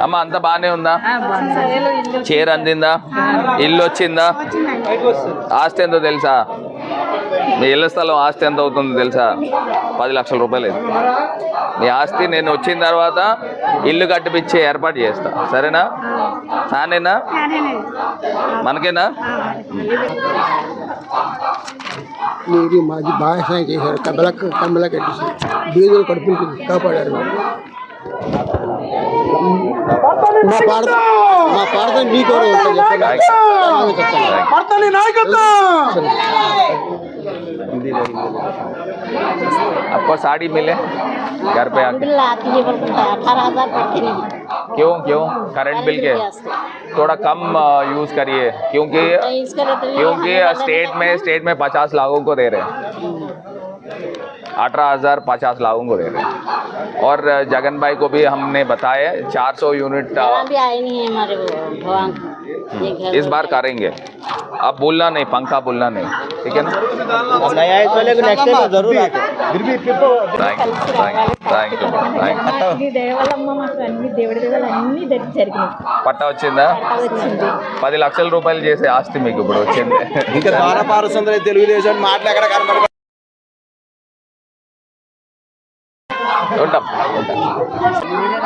అమ్మ అంత బానే ఉందా? చీర అందిందా? ఇల్లు వచ్చిందా? ఆస్తి ఎంతో తెలుసా? మీ ఇళ్ళ స్థలం ఆస్తి ఎంత అవుతుందో తెలుసా? 10 లక్షల రూపాయలు. మీ ఆస్తి నేను వచ్చిన తర్వాత ఇల్లు కట్టిపిచ్చే ఏర్పాటు చేస్తా, సరేనా? నానేనా మనకేనా? మీరు మాది బాగా సాయం చేశారు. కమ్మల కట్టేసి బీదులు కడుపులు కాపాడారు. మా పాడతాను మీకు आपको साड़ी मिले घर पे आके? 18,000 क्यों करंट बिल के थोड़ा कम यूज करिए, क्योंकि स्टेट में 50 लाखों को दे रहे हैं, 18,000 50 लाखों को दे रहे हैं। और जगन भाई को भी हमने बताया 400 यूनिट भी आए नहीं है हमारे भगवान इस बार करेंगे। अब बोलना नहीं, पंखा बोलना नहीं, ठीक है ना? नेक्स्ट टाइम जरूर आते। పట్టా వచ్చిందా? 10 లక్షల రూపాయలు చేసే ఆస్తి మీకు ఇప్పుడు వచ్చింది. ఇంకా ద్వారా పారుస్తుంది తెలుగుదేశం మాటలు ఎక్కడ కనబడ.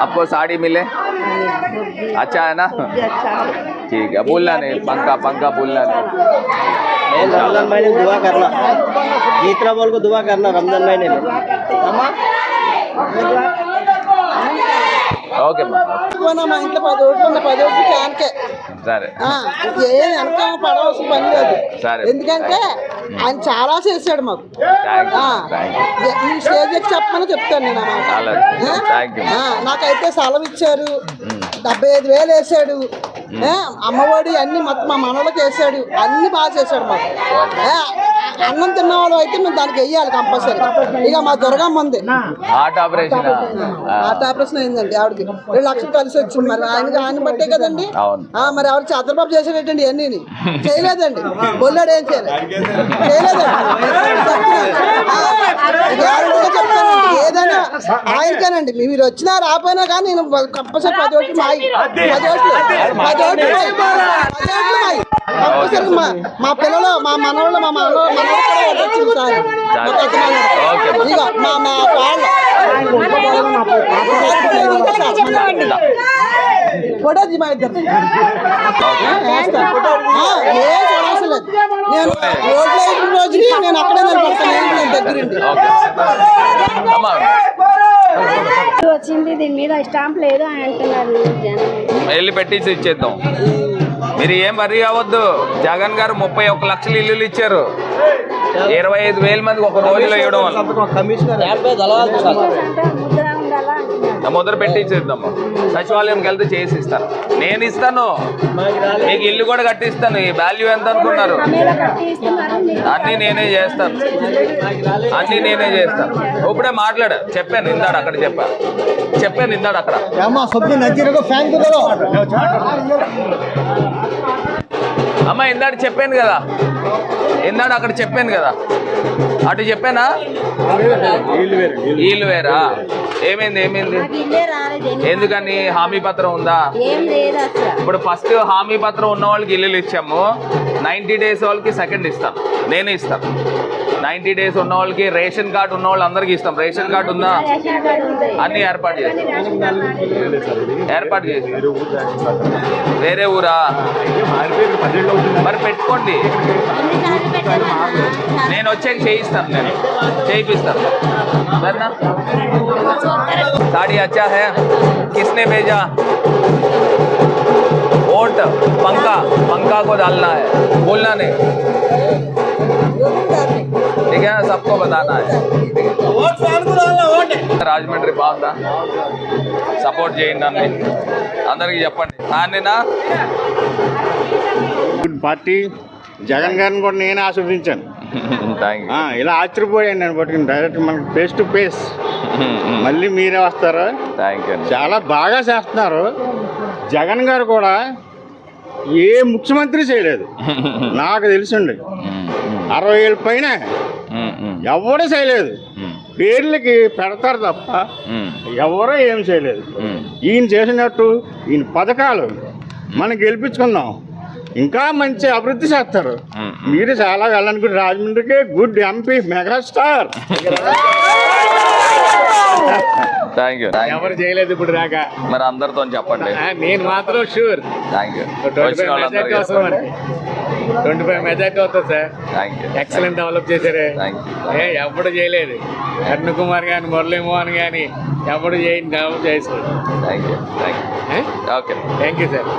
आपको साड़ी मिले? अच्छा है ना? ठीक है, बोलना नहीं, पंखा बोलना नहीं। रमजान महीने दुआ करना, जितना बोल को दुआ करना रमजान महीने में। ఓకే మా ఇంట్లో 10 ఓట్లు 10 ఓట్లు క్యాన్కే. సరే, వెనక పడవలసిన పని లేదు, ఎందుకంటే ఆయన చాలా చేశాడు మాకు. ఈ స్టేజ్ ఎక్కి చెప్పమని చెప్తాను నేను అన్నమాట. నాకైతే సెలవు ఇచ్చారు, 75,000 వేసాడు, అమ్మఒడి అన్ని మొత్తం మా మనవలకు వేసాడు, అన్ని బాగా చేశాడు మాకు. అన్నం తిన్నవాళ్ళు అయితే మేము దానికి వెయ్యాలి కంపల్సరీ. ఇక మా దుర్గమ్మ ఉంది, హార్ట్ ఆపరేషన్ అయిందండి ఆవిడకి 2 లక్షలు కలిసి వచ్చింది. మరి ఆయన బట్టే కదండి. మరి ఎవరు చంద్రబాబు చేసేటండి అన్నీ చేయలేదండి. బొల్లాడు ఏం చేయలేదండి. చెప్తానండి, ఏదైనా ఆయనకేనండి. మీరు వచ్చినా రాపోయినా కానీ నేను కంపల్సరీ 10 ఓట్లు మాయి, 10 ఓట్లు కంపల్సరీ. మా పిల్లలు, మా మనవాళ్ళు, ఇక మా వాళ్ళు ఫోటో మా ఇద్దరు చూడాల్సలేదు. నేను ఓట్లు వేసిన రోజుకి నేను అక్కడే నిలబడతాను, నేను దగ్గరండి. వచ్చింది దీని మీద స్టాంప్ లేదు అని అంటున్నారు. వెళ్ళి పెట్టించి ఇచ్చేద్దాం. మీరు ఏం వరి అవ్వద్దు. జగన్ గారు 31 లక్షలు ఇల్లులు ఇచ్చారు, 25,000 మందికి ఒక రోజులో ఇవ్వడం వల్ల ముద్ర పెట్టించేద్దాము. సచివాలయంకి వెళ్తే చేసి ఇస్తాను, నేను ఇస్తాను, మీకు ఇల్లు కూడా కట్టిస్తాను. ఈ వాల్యూ ఎంత అనుకున్నారు? అన్నీ నేనే చేస్తాను, ఇప్పుడే మాట్లాడా, చెప్పాను ఇందాడు అక్కడ, చెప్పాను ఇందాడు అక్కడ. అమ్మ ఇందాడు చెప్పాను కదా, ఇందాడు అక్కడ చెప్పాను కదా, అటు చెప్పానా? ఇల్లు వేరా? ఏమైంది? ఎందుకని? హామీ పత్రం ఉందా? ఇప్పుడు ఫస్ట్ హామీ పత్రం ఉన్న వాళ్ళకి ఇల్లులు ఇచ్చాము, 90 డేస్ వాళ్ళకి సెకండ్ ఇస్తాను, నేనే ఇస్తాను. 90 డేస్ ఉన్న వాళ్ళకి, రేషన్ కార్డు ఉన్న వాళ్ళు అందరికి ఇస్తాం. రేషన్ కార్డు ఉందా? అన్ని ఏర్పాటు చేసి వేరే ఊరా? మరి పెట్టుకోండి, నేను వచ్చాక చేయిస్తాను, నేను చేయిస్తాను. సరేనా? साड़ी अच्छा है, किसने भेजा? वोट पंखा को डालना है, बोलना नहीं, ठीक है? सबको बताना है. రాజమండ్రి బాగుందా? సపోర్ట్ చేయండి అన్ని, అందరికి చెప్పండి. నాన్నేనా పార్టీ జగన్ గారిని కూడా నేను ఆశీర్వదించాను. ఇలా ఆశ్చర్యపోయాను నేను పట్టుకుని డైరెక్ట్ మనకు ఫేస్ టు ఫేస్. మళ్ళీ మీరే వస్తారా? చాలా బాగా చేస్తున్నారు. జగన్ గారు కూడా ఏ ముఖ్యమంత్రి చేయలేదు నాకు తెలిసిండి. 60 ఏళ్ళ పైన ఎవడూ చేయలేదు. పేర్లకి పెడతారు తప్ప ఎవరో ఏం చేయలేదు. ఈయన చేసినట్టు ఈయన పథకాలు మనం గెలిపించుకుందాం, ఇంకా మంచి అభివృద్ధి చేస్తారు. మీరు చాలా వెళ్ళనుకుంటే రాజమండ్రికి good MP megastar. Thank you. ఎవరు చేయలేదు ఇప్పుడు దాకా, మరి అందరితో చెప్పండి. నేను మాత్రం షూర్. Thank you. 25 మెజార్టీ అవుతుంది sir. Thank you. Excellent develop చేశారు. ఎప్పుడు చేయలేదు. అరుణ్ కుమార్ కానీ మురళీమోహన్ కానీ ఎప్పుడు డెవలప్ చేశారు. Thank you. Okay. Thank you sir.